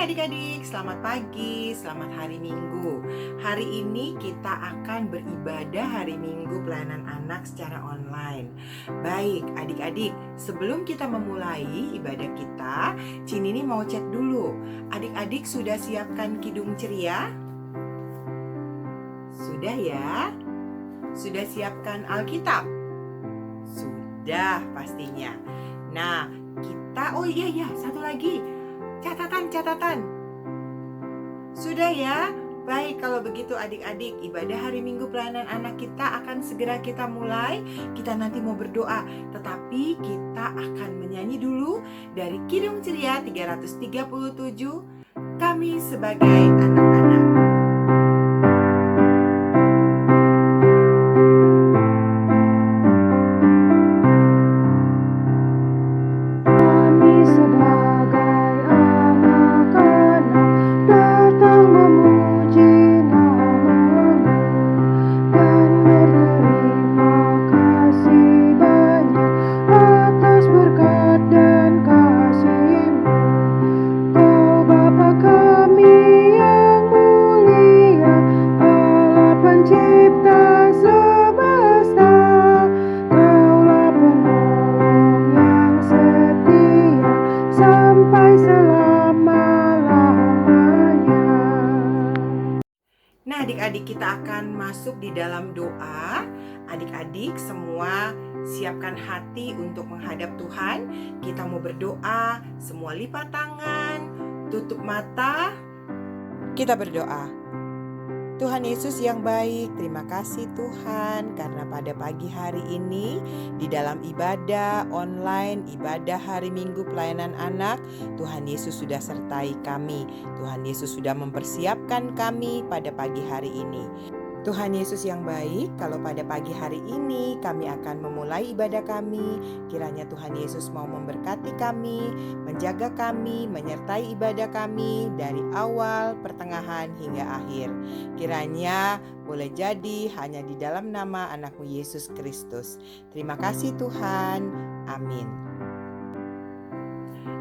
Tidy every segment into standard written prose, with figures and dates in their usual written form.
adik-adik, selamat pagi, selamat hari Minggu. Hari ini kita akan beribadah hari Minggu pelayanan anak secara online. Baik adik-adik, sebelum kita memulai ibadah kita, Cinini mau cek dulu. Adik-adik sudah siapkan kidung ceria? Sudah ya? Sudah siapkan Alkitab? Sudah pastinya. Nah, oh iya, satu lagi. Catatan. Sudah ya? Baik, kalau begitu adik-adik, ibadah hari Minggu pelayanan anak kita akan segera kita mulai. Kita nanti mau berdoa, tetapi kita akan menyanyi dulu dari Kidung Ceria 337, Kami Sebagai Anak-anak. Nah, adik-adik, kita akan masuk di dalam doa. Adik-adik semua siapkan hati untuk menghadap Tuhan. Kita mau berdoa, semua lipat tangan, tutup mata. Kita berdoa. Tuhan Yesus yang baik, terima kasih Tuhan karena pada pagi hari ini di dalam ibadah online, ibadah hari Minggu pelayanan anak, Tuhan Yesus sudah sertai kami. Tuhan Yesus sudah mempersiapkan kami pada pagi hari ini. Tuhan Yesus yang baik, kalau pada pagi hari ini kami akan memulai ibadah kami, kiranya Tuhan Yesus mau memberkati kami, menjaga kami, menyertai ibadah kami dari awal, pertengahan, hingga akhir. Kiranya boleh jadi hanya di dalam nama anak-Mu Yesus Kristus. Terima kasih Tuhan. Amin.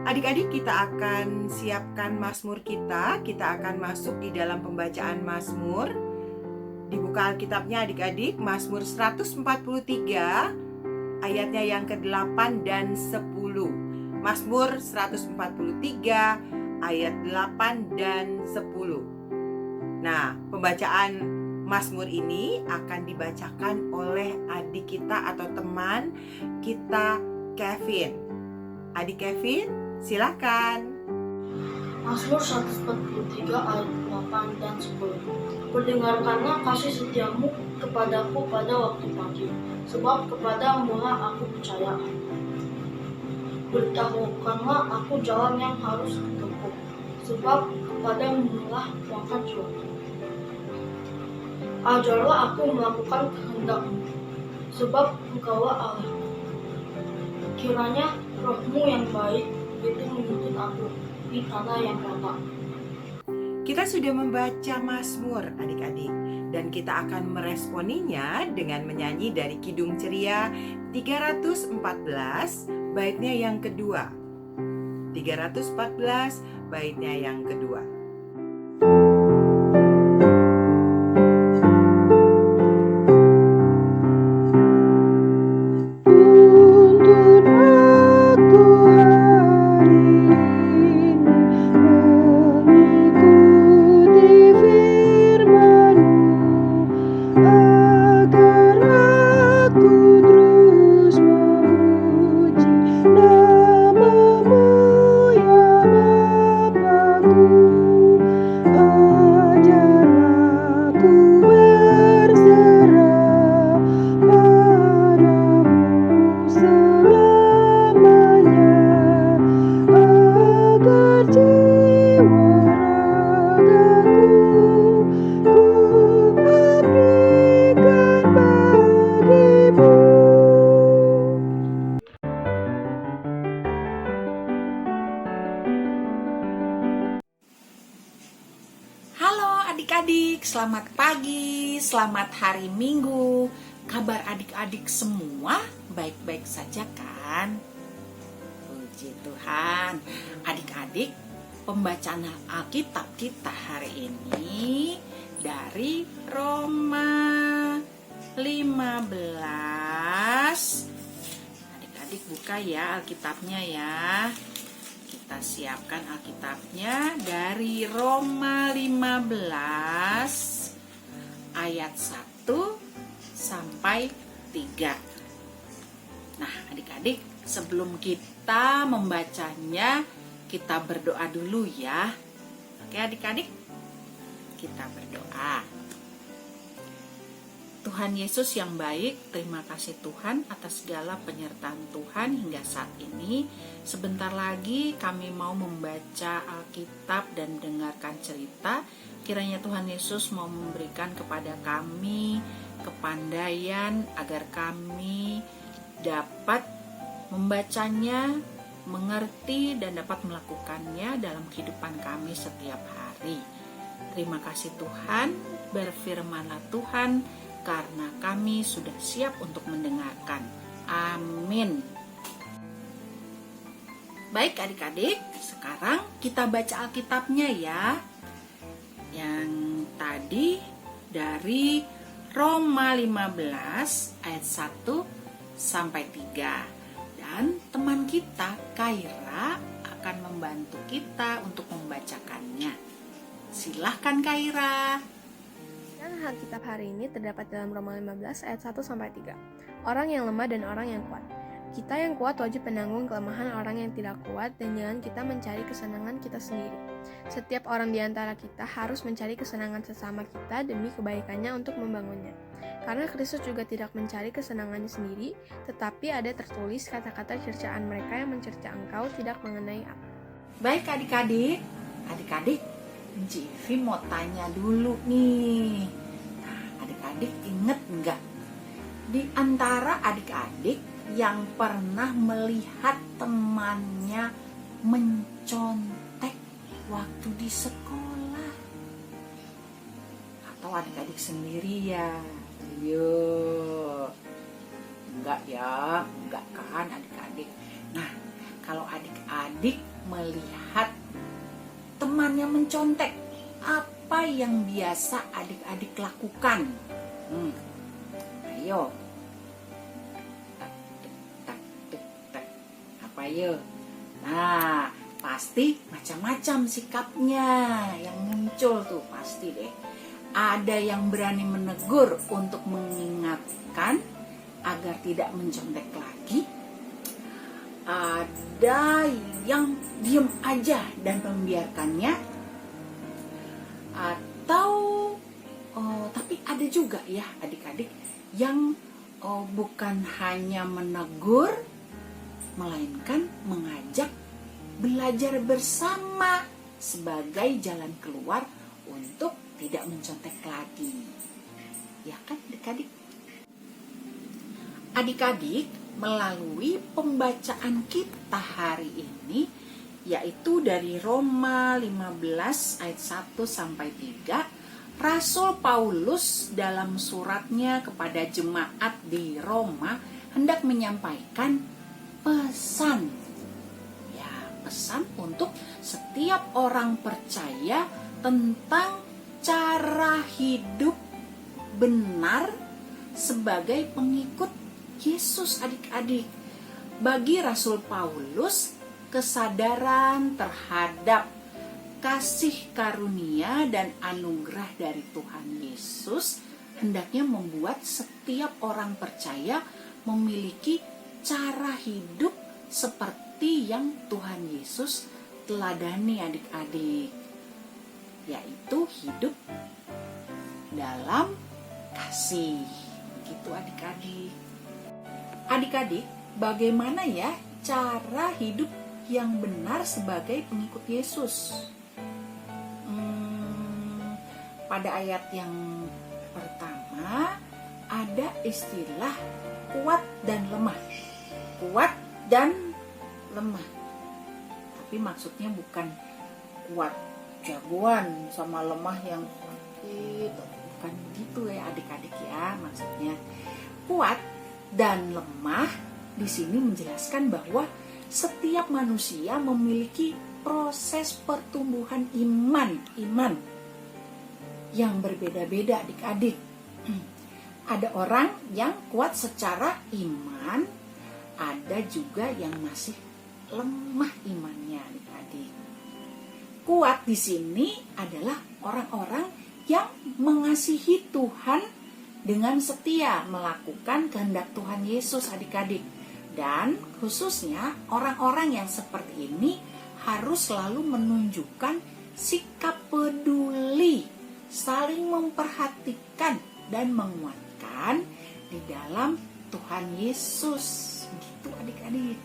Adik-adik, kita akan siapkan Mazmur kita. Kita akan masuk di dalam pembacaan Mazmur. Dibuka Alkitabnya adik-adik, Mazmur 143 ayatnya yang ke-8 dan 10. Mazmur 143 ayat 8 dan 10. Nah, pembacaan Mazmur ini akan dibacakan oleh adik kita atau teman kita, Kevin. Adik Kevin, silakan. Mazmur 143 ayat 8 dan 10. Berdengarkanlah kasih setiamu kepadaku pada waktu pagi, sebab kepadamu lah aku percaya. Beritahukanlah aku jalan yang harus ditempuh, sebab kepadamu lah kuangkat jiwaku. Ajarlah aku melakukan kehendak-Mu, sebab Engkaulah Allah. Kiranya roh-Mu yang baik itu menuntun aku di tanah yang rata. Kita sudah membaca Mazmur adik-adik, dan kita akan meresponinya dengan menyanyi dari Kidung Ceria 314 baitnya yang kedua. 314 baitnya yang kedua. Adik-adik, selamat pagi, selamat hari Minggu. Kabar adik-adik semua baik-baik saja kan? Puji Tuhan. Adik-adik, pembacaan Alkitab kita hari ini dari Roma 15. Adik-adik buka ya Alkitabnya ya. Kita siapkan Alkitabnya dari Roma 15 ayat 1 sampai 3. Nah, adik-adik, sebelum kita membacanya, kita berdoa dulu ya. Oke, adik-adik, kita berdoa. Tuhan Yesus yang baik, terima kasih Tuhan atas segala penyertaan Tuhan hingga saat ini. Sebentar lagi kami mau membaca Alkitab dan dengarkan cerita. Kiranya Tuhan Yesus mau memberikan kepada kami kepandaian agar kami dapat membacanya, mengerti dan dapat melakukannya dalam kehidupan kami setiap hari. Terima kasih Tuhan, berfirmanlah Tuhan, karena kami sudah siap untuk mendengarkan. Amin. Baik adik-adik, sekarang kita baca Alkitabnya ya. Yang tadi dari Roma 15 ayat 1 sampai 3. Dan teman kita Kaira akan membantu kita untuk membacakannya. Silahkan Kaira. Dan Alkitab hari ini terdapat dalam Roma 15 ayat 1 sampai 3. Orang yang lemah dan orang yang kuat. Kita yang kuat wajib menanggung kelemahan orang yang tidak kuat dan jangan kita mencari kesenangan kita sendiri. Setiap orang di antara kita harus mencari kesenangan sesama kita demi kebaikannya untuk membangunnya. Karena Kristus juga tidak mencari kesenangannya sendiri, tetapi ada tertulis kata-kata cercaan mereka yang mencerca engkau tidak mengenai aku. Baik adik-adik, Jivi mau tanya dulu nih. Nah, adik-adik inget nggak? Di antara adik-adik yang pernah melihat temannya mencontek waktu di sekolah? Atau adik-adik sendiri ya? Ayo. Enggak ya, enggak kan adik-adik. Nah, kalau adik-adik melihat temannya mencontek, apa yang biasa adik-adik lakukan? Ayo. Apa ya? Nah, pasti macam-macam sikapnya yang muncul tuh, pasti deh. Ada yang berani menegur untuk mengingatkan agar tidak mencontek lagi. Ada yang diem aja dan membiarkannya. Atau tapi ada juga ya adik-adik yang bukan hanya menegur, melainkan mengajak belajar bersama sebagai jalan keluar untuk tidak mencontek lagi. Ya kan adik-adik? Adik-adik, melalui pembacaan kita hari ini, yaitu dari Roma 15 ayat 1 sampai 3, Rasul Paulus dalam suratnya kepada jemaat di Roma hendak menyampaikan pesan. Ya, pesan untuk setiap orang percaya tentang cara hidup benar sebagai pengikut Yesus adik-adik. Bagi Rasul Paulus, kesadaran terhadap kasih karunia dan anugerah dari Tuhan Yesus hendaknya membuat setiap orang percaya memiliki cara hidup seperti yang Tuhan Yesus teladani adik-adik, yaitu hidup dalam kasih. Gitu adik-adik. Adik-adik, bagaimana ya cara hidup yang benar sebagai pengikut Yesus? Pada ayat yang pertama ada istilah kuat dan lemah. Kuat dan lemah. Tapi maksudnya bukan kuat jagoan sama lemah yang sakit. Bukan gitu ya adik-adik ya maksudnya. Kuat dan lemah di sini menjelaskan bahwa setiap manusia memiliki proses pertumbuhan iman yang berbeda-beda adik-adik. Ada orang yang kuat secara iman, ada juga yang masih lemah imannya adik-adik. Kuat di sini adalah orang-orang yang mengasihi Tuhan dengan setia melakukan kehendak Tuhan Yesus adik-adik. Dan khususnya orang-orang yang seperti ini harus selalu menunjukkan sikap peduli, saling memperhatikan dan menguatkan di dalam Tuhan Yesus. Gitu adik-adik.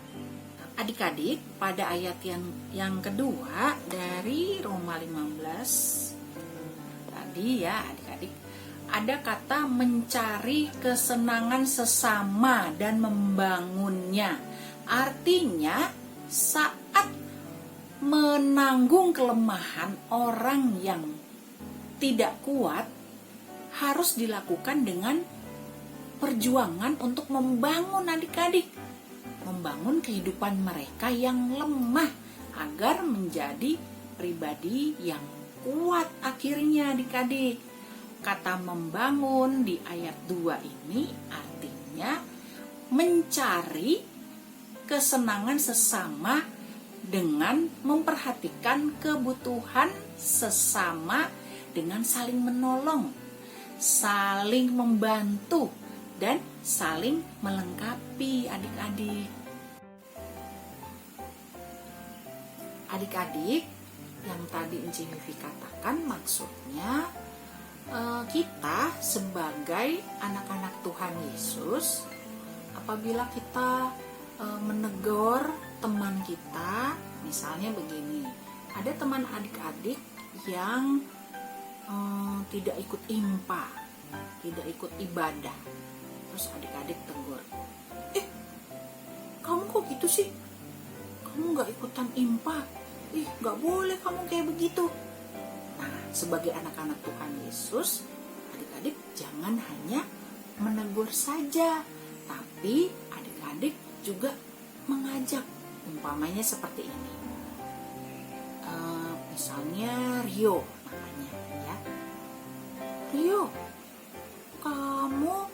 Adik-adik, pada ayat yang kedua dari Roma 15 tadi ya adik-adik, ada kata mencari kesenangan sesama dan membangunnya. Artinya saat menanggung kelemahan orang yang tidak kuat harus dilakukan dengan perjuangan untuk membangun adik-adik, membangun kehidupan mereka yang lemah agar menjadi pribadi yang kuat akhirnya adik-adik. Kata membangun di ayat 2 ini artinya mencari kesenangan sesama dengan memperhatikan kebutuhan sesama dengan saling menolong, saling membantu, dan saling melengkapi adik-adik. Adik-adik, yang tadi Enci Vivi katakan maksudnya kita sebagai anak-anak Tuhan Yesus, apabila kita menegur teman kita, misalnya begini, ada teman adik-adik yang tidak ikut IMPA, tidak ikut ibadah. Terus adik-adik tegur, kamu kok gitu sih? Kamu gak ikutan IMPA? Gak boleh kamu kayak begitu. Nah, sebagai anak-anak Tuhan Yesus, adik-adik jangan hanya menegur saja, tapi adik-adik juga mengajak. Umpamanya seperti ini, misalnya Rio namanya ya. Rio, kamu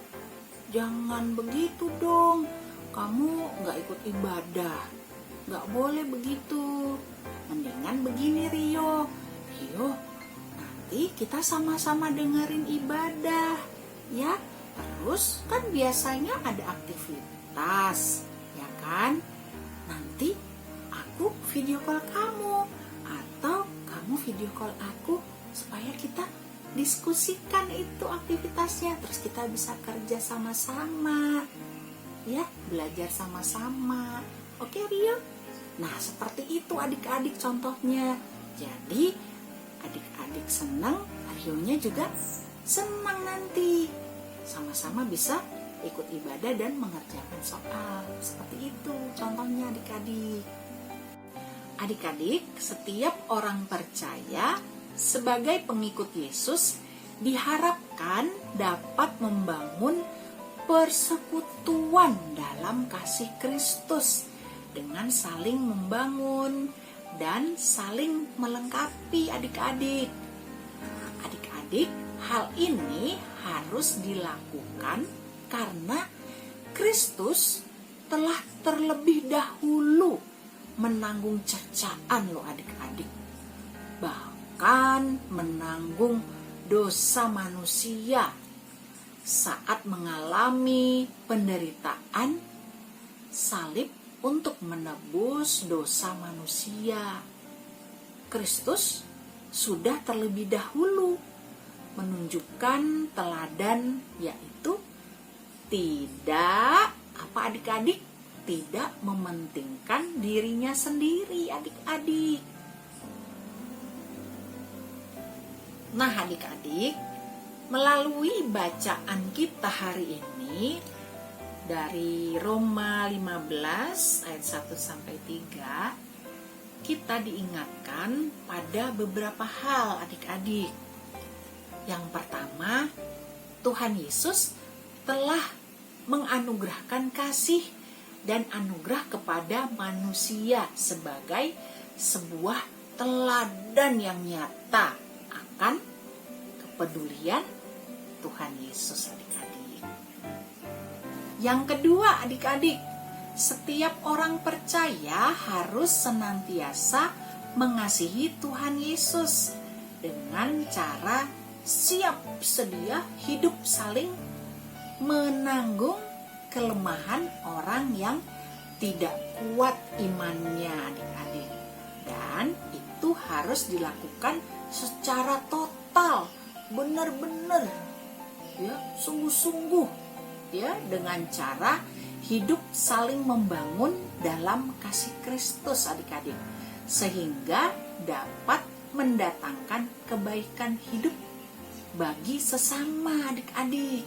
jangan begitu dong, kamu gak ikut ibadah, gak boleh begitu. Mendingan begini Rio, nanti kita sama-sama dengerin ibadah ya. Terus kan biasanya ada aktivitas ya kan, nanti aku video call kamu atau kamu video call aku supaya kita diskusikan itu aktivitasnya, terus kita bisa kerja sama-sama ya, belajar sama-sama. Oke Rio? Nah seperti itu adik-adik contohnya. Jadi adik-adik senang, Rionya juga senang nanti. Sama-sama bisa ikut ibadah dan mengerjakan soal. Seperti itu contohnya adik-adik. Adik-adik, setiap orang percaya sebagai pengikut Yesus diharapkan dapat membangun persekutuan dalam kasih Kristus dengan saling membangun dan saling melengkapi adik-adik. Adik-adik, hal ini harus dilakukan karena Kristus telah terlebih dahulu menanggung cercaan loh adik-adik. Bahkan menanggung dosa manusia saat mengalami penderitaan salib untuk menebus dosa manusia. Kristus sudah terlebih dahulu menunjukkan teladan, yaitu tidak adik-adik, tidak mementingkan dirinya sendiri adik-adik. Nah adik-adik, melalui bacaan kita hari ini dari Roma 15 ayat 1-3, kita diingatkan pada beberapa hal adik-adik. Yang pertama, Tuhan Yesus telah menganugerahkan kasih dan anugerah kepada manusia sebagai sebuah teladan yang nyata akan kepedulian Tuhan Yesus, adik-adik. Yang kedua, adik-adik, setiap orang percaya harus senantiasa mengasihi Tuhan Yesus dengan cara siap sedia hidup saling menanggung kelemahan orang yang tidak kuat imannya, adik-adik. Dan itu harus dilakukan secara total, benar-benar, ya, sungguh-sungguh, ya, dengan cara hidup saling membangun dalam kasih Kristus, adik-adik, sehingga dapat mendatangkan kebaikan hidup bagi sesama, adik-adik.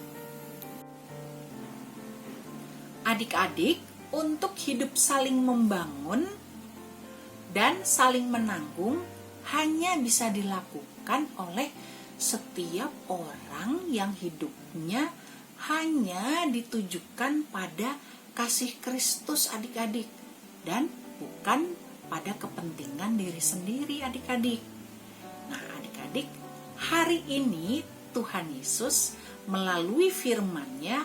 Adik-adik, untuk hidup saling membangun dan saling menanggung hanya bisa dilakukan oleh setiap orang yang hidupnya hanya ditujukan pada kasih Kristus, adik-adik, dan bukan pada kepentingan diri sendiri, adik-adik. Nah, adik-adik, hari ini Tuhan Yesus melalui firman-Nya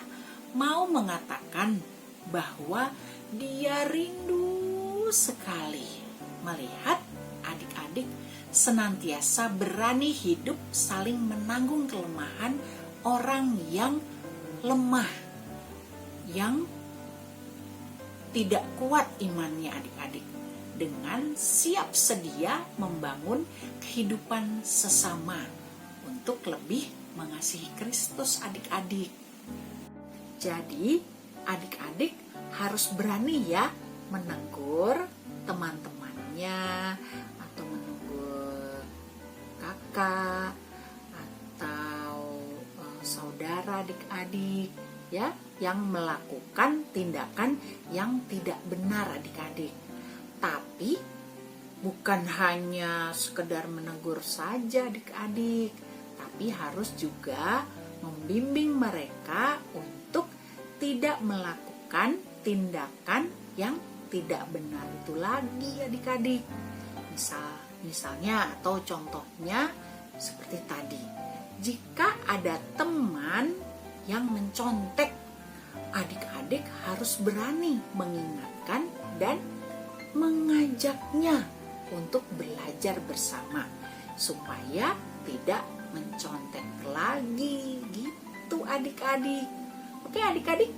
mau mengatakan bahwa Dia rindu sekali melihat adik-adik senantiasa berani hidup saling menanggung kelemahan orang yang lemah, yang tidak kuat imannya, adik-adik, dengan siap sedia membangun kehidupan sesama untuk lebih mengasihi Kristus, adik-adik. Jadi adik-adik harus berani ya menegur teman-temannya, atau menegur kakak atau saudara adik-adik, ya, yang melakukan tindakan yang tidak benar, adik-adik. Tapi bukan hanya sekedar menegur saja, adik-adik, tapi harus juga membimbing mereka untuk tidak melakukan tindakan yang tidak benar itu lagi, adik-adik. Misalnya atau contohnya seperti tadi, jika ada teman yang mencontek, adik-adik harus berani mengingatkan dan mengajaknya untuk belajar bersama supaya tidak mencontek lagi, gitu adik-adik. Oke adik-adik.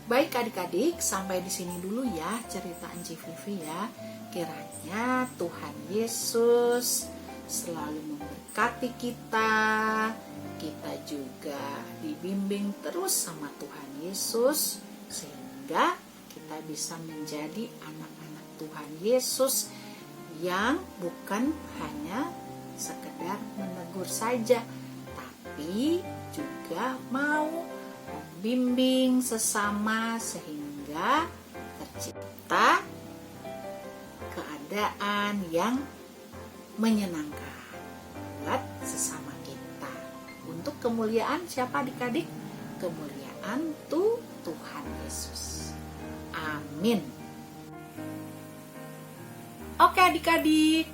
Baik adik-adik, sampai di sini dulu ya cerita Anci Vivi ya. Kiranya Tuhan Yesus selalu memberkati kita. Kita juga dibimbing terus sama Tuhan Yesus sehingga kita bisa menjadi anak-anak Tuhan Yesus yang bukan hanya sekedar menegur saja, tapi juga mau membimbing sesama sehingga tercipta keadaan yang menyenangkan buat sesama kita. Untuk kemuliaan siapa adik-adik? Kemuliaan Tuhan Yesus. Amin. Oke adik-adik,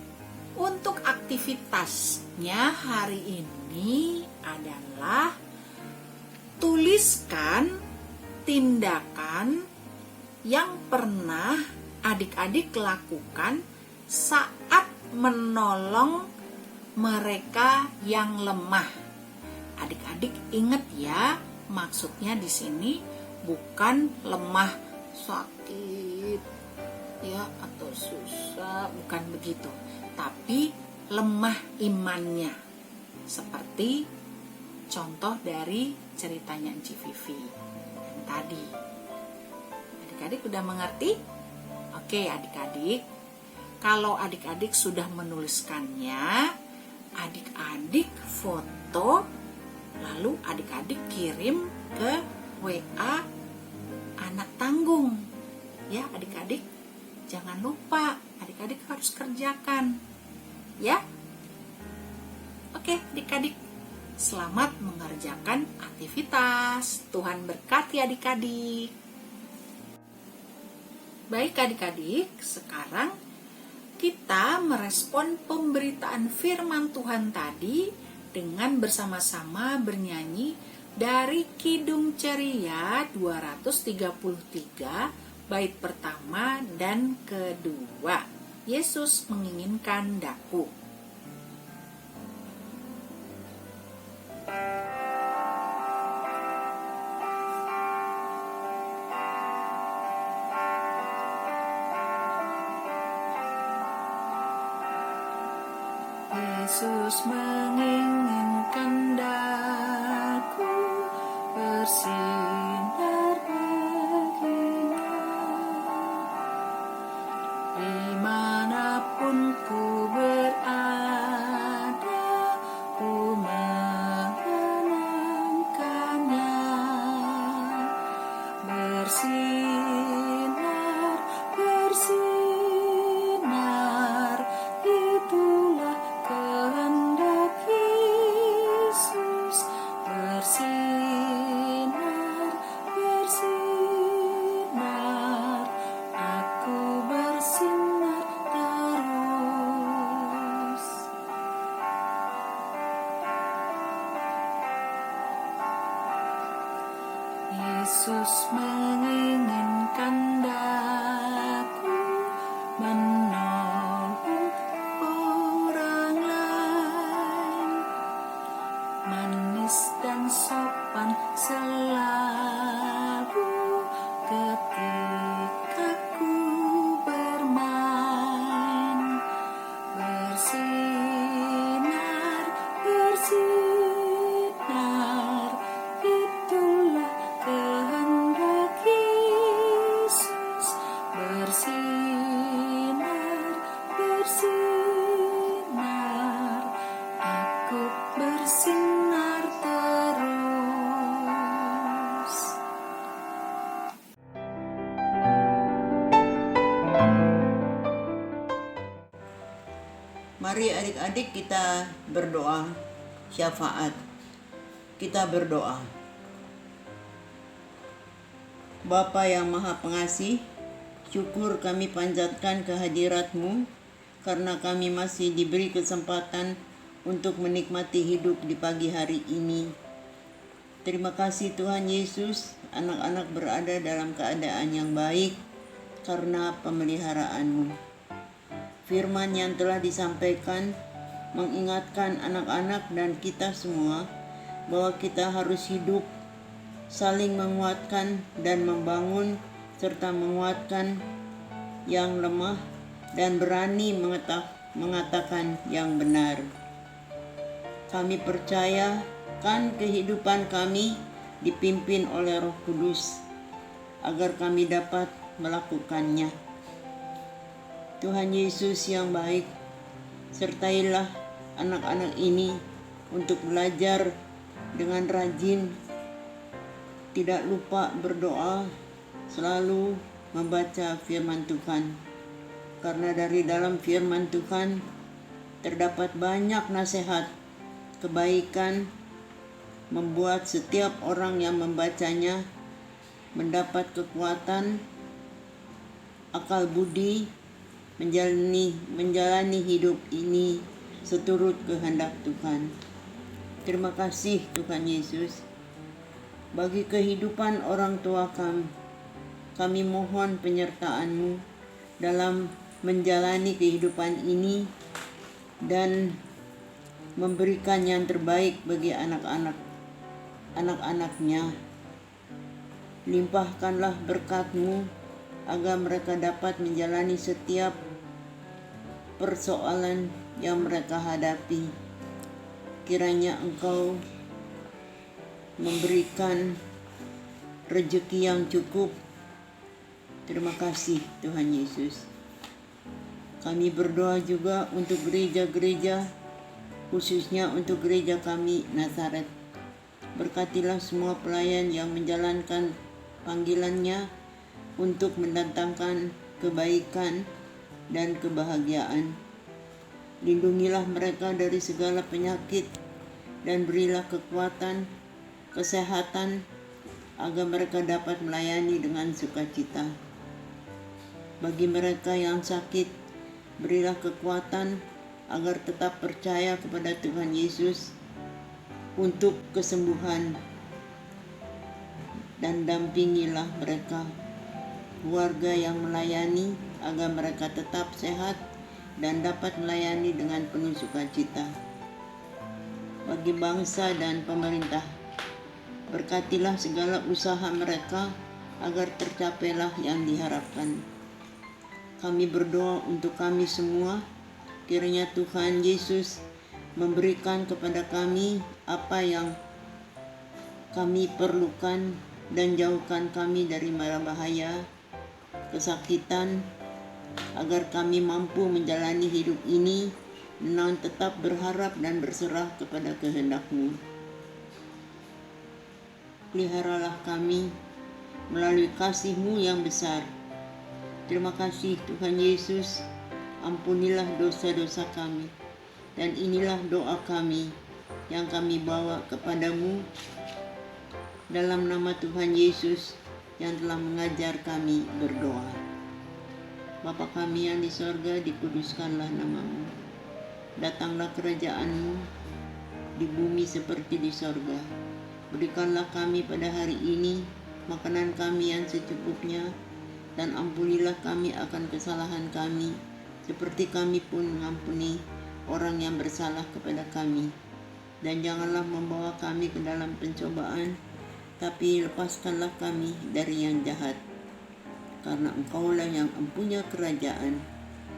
untuk aktivitasnya hari ini adalah tuliskan tindakan yang pernah adik-adik lakukan saat menolong mereka yang lemah. Adik-adik ingat ya, maksudnya di sini bukan lemah sakit ya atau susah, bukan begitu, tapi lemah imannya, seperti contoh dari ceritanya Anci Vivi yang tadi. Adik-adik udah mengerti? Oke adik-adik, kalau adik-adik sudah menuliskannya, adik-adik foto, lalu adik-adik kirim ke WA anak tanggung. Ya adik-adik, jangan lupa adik-adik harus kerjakan. Ya. Oke adik-adik, selamat mengerjakan aktivitas. Tuhan berkati adik-adik. Baik adik-adik, sekarang kita merespon pemberitaan firman Tuhan tadi dengan bersama-sama bernyanyi dari Kidung Ceria 233 bait pertama dan kedua. Yesus menginginkan daku. Yesus menginginkan daku bersinar baginya. Dimanapun ku berada, ku mengenangkannya. Bersinar, bersinar, itulah kehendak Yesus. Bersinar, bersinar, aku bersinar terus. Yesus menginginkan daku menolong orang lain, manis dan sopan selalu ketika ku bermain. Bersinar, bersinar, itulah kehendak Yesus. Bersinar, bersinar, aku bersinar terus. Mari adik-adik kita berdoa syafaat. Kita berdoa. Bapa yang Maha Pengasih, syukur kami panjatkan kehadirat-Mu karena kami masih diberi kesempatan untuk menikmati hidup di pagi hari ini. Terima kasih Tuhan Yesus, anak-anak berada dalam keadaan yang baik karena pemeliharaan-Mu. Firman yang telah disampaikan mengingatkan anak-anak dan kita semua bahwa kita harus hidup saling menguatkan dan membangun serta menguatkan yang lemah dan berani mengatakan yang benar. Kami percayakan kehidupan kami dipimpin oleh Roh Kudus agar kami dapat melakukannya. Tuhan Yesus yang baik, sertailah anak-anak ini untuk belajar dengan rajin, tidak lupa berdoa, selalu membaca firman Tuhan. Karena dari dalam firman Tuhan terdapat banyak nasihat, kebaikan, membuat setiap orang yang membacanya mendapat kekuatan, akal budi, menjalani hidup ini seturut kehendak Tuhan. Terima kasih Tuhan Yesus. Bagi kehidupan orang tua kami mohon penyertaan-Mu dalam menjalani kehidupan ini dan memberikan yang terbaik bagi anak-anaknya. Limpahkanlah berkat-Mu agar mereka dapat menjalani setiap persoalan yang mereka hadapi. Kiranya Engkau memberikan rezeki yang cukup. Terima kasih Tuhan Yesus. Kami berdoa juga untuk gereja-gereja, khususnya untuk gereja kami Nazaret. Berkatilah semua pelayan yang menjalankan panggilannya untuk mendatangkan kebaikan dan kebahagiaan. Lindungilah mereka dari segala penyakit dan berilah kekuatan, kesehatan agar mereka dapat melayani dengan sukacita. Bagi mereka yang sakit, berilah kekuatan agar tetap percaya kepada Tuhan Yesus untuk kesembuhan, dan dampingilah mereka, keluarga yang melayani, agar mereka tetap sehat dan dapat melayani dengan penuh sukacita. Bagi bangsa dan pemerintah, berkatilah segala usaha mereka agar tercapailah yang diharapkan. Kami berdoa untuk kami semua, kiranya Tuhan Yesus memberikan kepada kami apa yang kami perlukan dan jauhkan kami dari mara bahaya, kesakitan, agar kami mampu menjalani hidup ini dengan tetap berharap dan berserah kepada kehendak-Mu. Peliharalah kami melalui kasih-Mu yang besar. Terima kasih Tuhan Yesus, ampunilah dosa-dosa kami, dan inilah doa kami yang kami bawa kepadamu dalam nama Tuhan Yesus yang telah mengajar kami berdoa. Bapa kami yang di sorga, dikuduskanlah nama-Mu. Datanglah kerajaan-Mu di bumi seperti di sorga. Berikanlah kami pada hari ini makanan kami yang secukupnya, dan ampunilah kami akan kesalahan kami, seperti kami pun mengampuni orang yang bersalah kepada kami. Dan janganlah membawa kami ke dalam pencobaan, tapi lepaskanlah kami dari yang jahat. Karena Engkaulah yang mempunyai kerajaan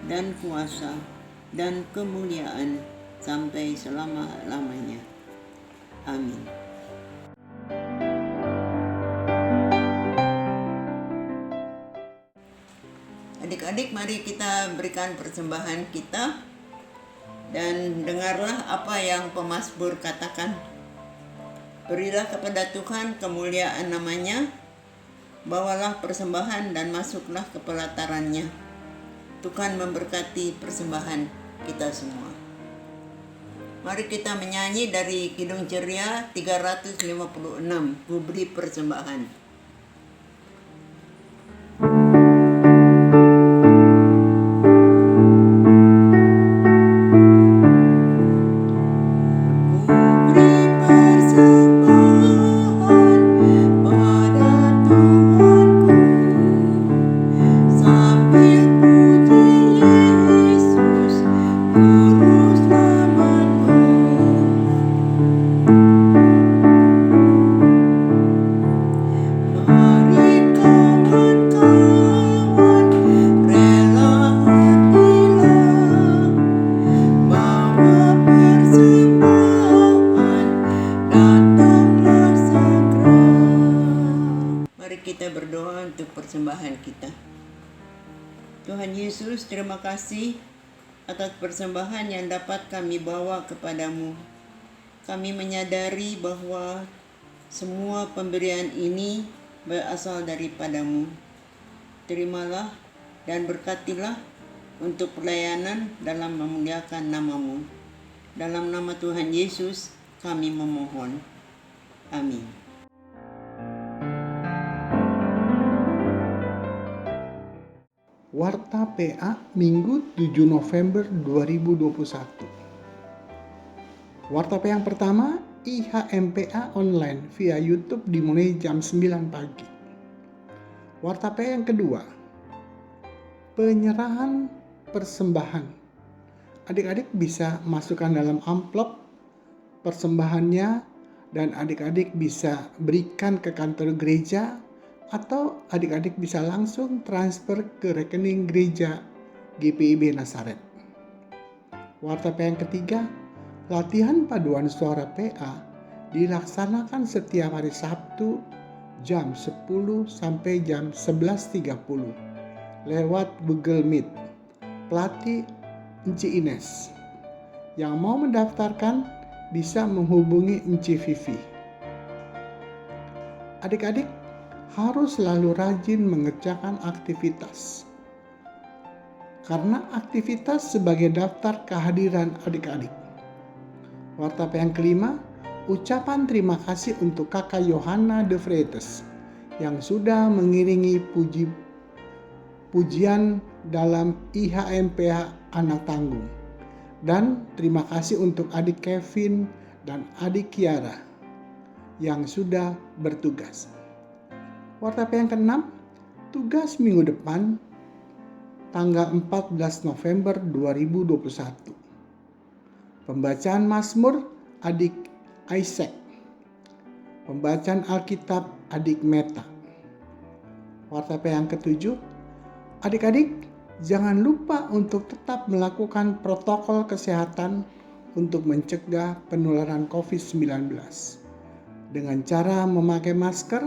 dan kuasa dan kemuliaan sampai selama-lamanya. Amin. Adik-adik, mari kita berikan persembahan kita dan dengarlah apa yang pemazmur katakan. Berilah kepada Tuhan kemuliaan namanya, bawalah persembahan dan masuklah ke pelatarannya. Tuhan memberkati persembahan kita semua. Mari kita menyanyi dari Kidung Ceria 356, Ku beri persembahan. Kita berdoa untuk persembahan kita. Tuhan Yesus, terima kasih atas persembahan yang dapat kami bawa kepadamu. Kami menyadari bahwa semua pemberian ini berasal daripadamu. Terimalah dan berkatilah untuk pelayanan dalam memuliakan nama-Mu. Dalam nama Tuhan Yesus kami memohon. Amin. Warta PA Minggu 7 November 2021. Warta PA yang pertama, IHMPA online via YouTube dimulai jam 9 pagi. Warta PA yang kedua, penyerahan persembahan. Adik-adik bisa masukkan dalam amplop persembahannya dan adik-adik bisa berikan ke kantor gereja, atau adik-adik bisa langsung transfer ke rekening gereja GPIB Nazaret. Warta PA yang ketiga, latihan paduan suara PA dilaksanakan setiap hari Sabtu jam 10 sampai jam 11.30 lewat Google Meet. Pelatih Enci Ines. Yang mau mendaftarkan bisa menghubungi Enci Vivi. Adik-adik harus selalu rajin mengerjakan aktivitas, karena aktivitas sebagai daftar kehadiran adik-adik. Warta PA yang kelima, ucapan terima kasih untuk Kakak Yohana de Freites yang sudah mengiringi puji pujian dalam IHMPA Anak Tanggung. Dan terima kasih untuk adik Kevin dan adik Kiara yang sudah bertugas. Warta P yang ke-6, tugas minggu depan tanggal 14 November 2021. Pembacaan Mazmur adik Isaac. Pembacaan Alkitab adik Meta. Warta P yang ke-7, adik-adik jangan lupa untuk tetap melakukan protokol kesehatan untuk mencegah penularan COVID-19 dengan cara memakai masker,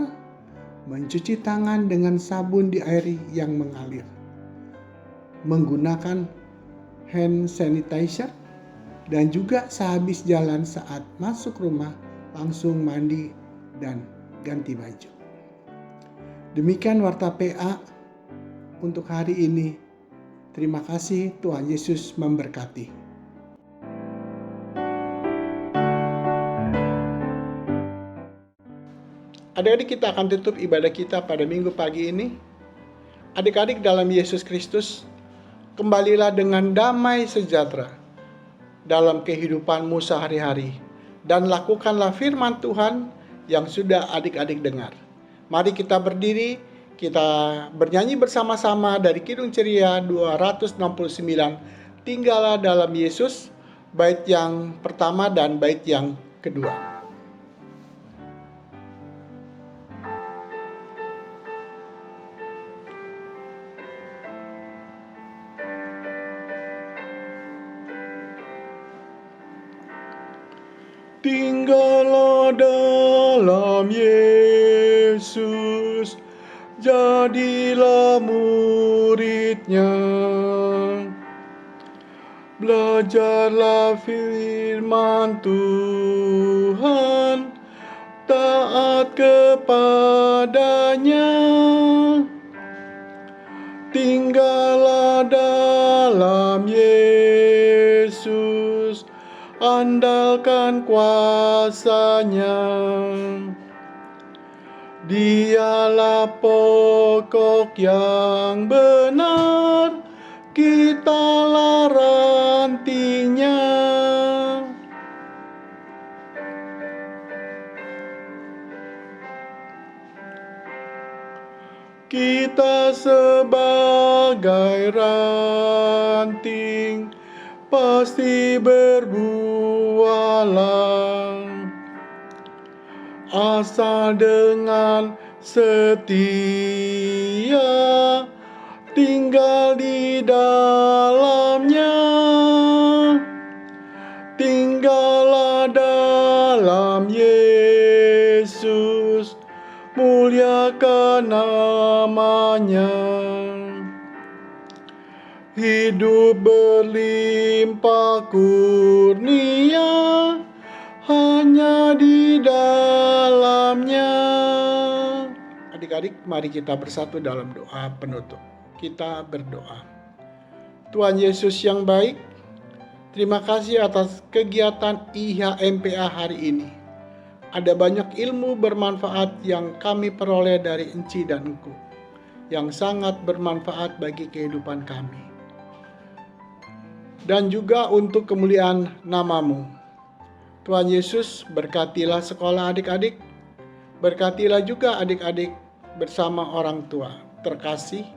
mencuci tangan dengan sabun di air yang mengalir, menggunakan hand sanitizer, dan juga sehabis jalan saat masuk rumah langsung mandi dan ganti baju. Demikian Warta PA untuk hari ini. Terima kasih, Tuhan Yesus memberkati. Adik-adik, kita akan tutup ibadah kita pada minggu pagi ini. Adik-adik dalam Yesus Kristus, kembalilah dengan damai sejahtera dalam kehidupanmu sehari-hari, dan lakukanlah firman Tuhan yang sudah adik-adik dengar. Mari kita berdiri, kita bernyanyi bersama-sama dari Kidung Ceria 269, Tinggallah dalam Yesus, bait yang pertama dan bait yang kedua. Tinggallah dalam Yesus, jadilah muridnya. Belajarlah firman Tuhan, taat kepadanya. Tinggallah dalam Yesus, andalkan kuasa-Nya. Dialah pokok yang benar, kitalah rantingnya. Kita sebagai ranting pasti berbuahlah, asal dengan setia tinggal di dalamnya. Tinggallah dalam Yesus, muliakan namanya. Hidup berlimpah kurnia hanya di dalamnya. Adik-adik, mari kita bersatu dalam doa penutup. Kita berdoa. Tuhan Yesus yang baik, terima kasih atas kegiatan IHMPA hari ini. Ada banyak ilmu bermanfaat yang kami peroleh dari Enci dan Engku, yang sangat bermanfaat bagi kehidupan kami. Dan juga untuk kemuliaan nama-Mu. Tuhan Yesus, berkatilah sekolah adik-adik, berkatilah juga adik-adik bersama orang tua terkasih,